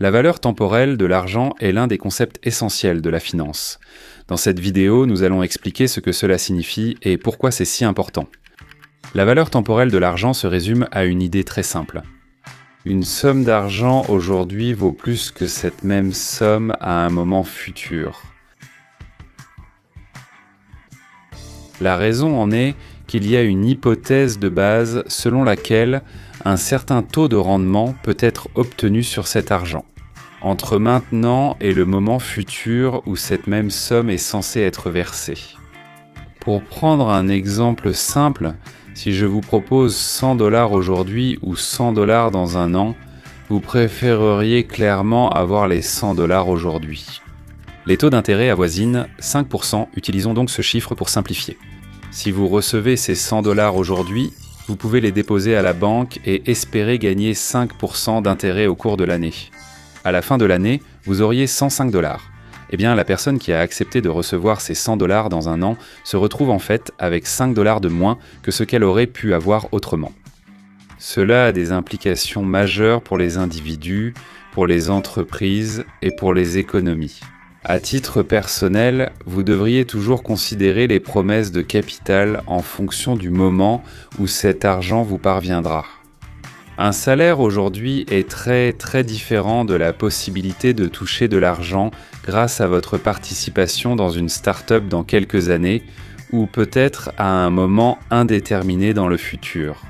La valeur temporelle de l'argent est l'un des concepts essentiels de la finance. Dans cette vidéo, nous allons expliquer ce que cela signifie et pourquoi c'est si important. La valeur temporelle de l'argent se résume à une idée très simple. Une somme d'argent aujourd'hui vaut plus que cette même somme à un moment futur. La raison en est qu'il y a une hypothèse de base selon laquelle un certain taux de rendement peut être obtenu sur cet argent, entre maintenant et le moment futur où cette même somme est censée être versée. Pour prendre un exemple simple, si je vous propose 100 $ aujourd'hui ou 100 $ dans un an, vous préféreriez clairement avoir les 100 $ aujourd'hui. Les taux d'intérêt avoisinent 5%, utilisons donc ce chiffre pour simplifier. Si vous recevez ces 100 $ aujourd'hui, vous pouvez les déposer à la banque et espérer gagner 5% d'intérêt au cours de l'année. À la fin de l'année, vous auriez 105 $. Eh bien, la personne qui a accepté de recevoir ces 100 $ dans un an se retrouve en fait avec 5 $ de moins que ce qu'elle aurait pu avoir autrement. Cela a des implications majeures pour les individus, pour les entreprises et pour les économies. À titre personnel, vous devriez toujours considérer les promesses de capital en fonction du moment où cet argent vous parviendra. Un salaire aujourd'hui est très différent de la possibilité de toucher de l'argent grâce à votre participation dans une start-up dans quelques années ou peut-être à un moment indéterminé dans le futur.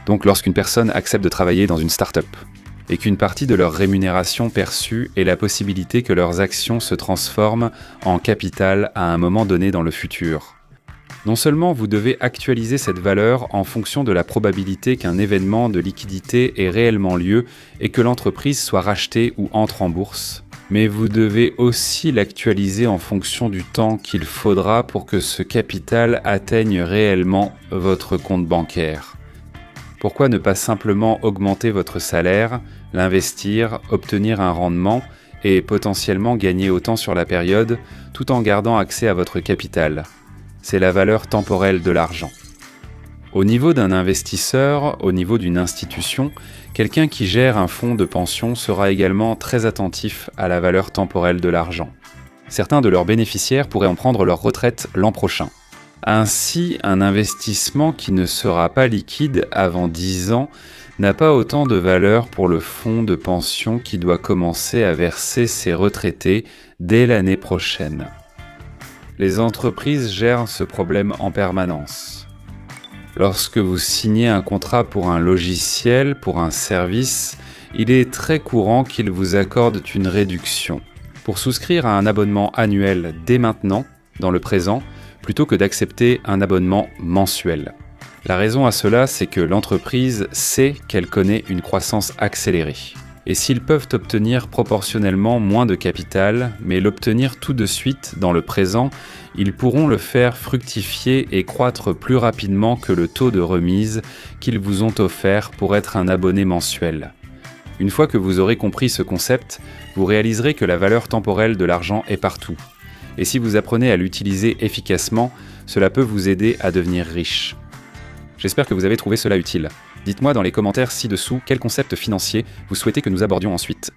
Donc lorsqu'une personne accepte de travailler dans une start-up et qu'une partie de leur rémunération perçue est la possibilité que leurs actions se transforment en capital à un moment donné dans le futur. Non seulement vous devez actualiser cette valeur en fonction de la probabilité qu'un événement de liquidité ait réellement lieu et que l'entreprise soit rachetée ou entre en bourse, mais vous devez aussi l'actualiser en fonction du temps qu'il faudra pour que ce capital atteigne réellement votre compte bancaire. Pourquoi ne pas simplement augmenter votre salaire, l'investir, obtenir un rendement et potentiellement gagner autant sur la période tout en gardant accès à votre capital ? C'est la valeur temporelle de l'argent. Au niveau d'un investisseur, au niveau d'une institution, quelqu'un qui gère un fonds de pension sera également très attentif à la valeur temporelle de l'argent. Certains de leurs bénéficiaires pourraient en prendre leur retraite l'an prochain. Ainsi, un investissement qui ne sera pas liquide avant 10 ans n'a pas autant de valeur pour le fonds de pension qui doit commencer à verser ses retraités dès l'année prochaine. Les entreprises gèrent ce problème en permanence. Lorsque vous signez un contrat pour un logiciel, pour un service, il est très courant qu'ils vous accordent une réduction pour souscrire à un abonnement annuel dès maintenant, dans le présent, plutôt que d'accepter un abonnement mensuel. La raison à cela, c'est que l'entreprise sait qu'elle connaît une croissance accélérée. Et s'ils peuvent obtenir proportionnellement moins de capital, mais l'obtenir tout de suite dans le présent, ils pourront le faire fructifier et croître plus rapidement que le taux de remise qu'ils vous ont offert pour être un abonné mensuel. Une fois que vous aurez compris ce concept, vous réaliserez que la valeur temporelle de l'argent est partout. Et si vous apprenez à l'utiliser efficacement, cela peut vous aider à devenir riche. J'espère que vous avez trouvé cela utile. Dites-moi dans les commentaires ci-dessous quel concept financier vous souhaitez que nous abordions ensuite.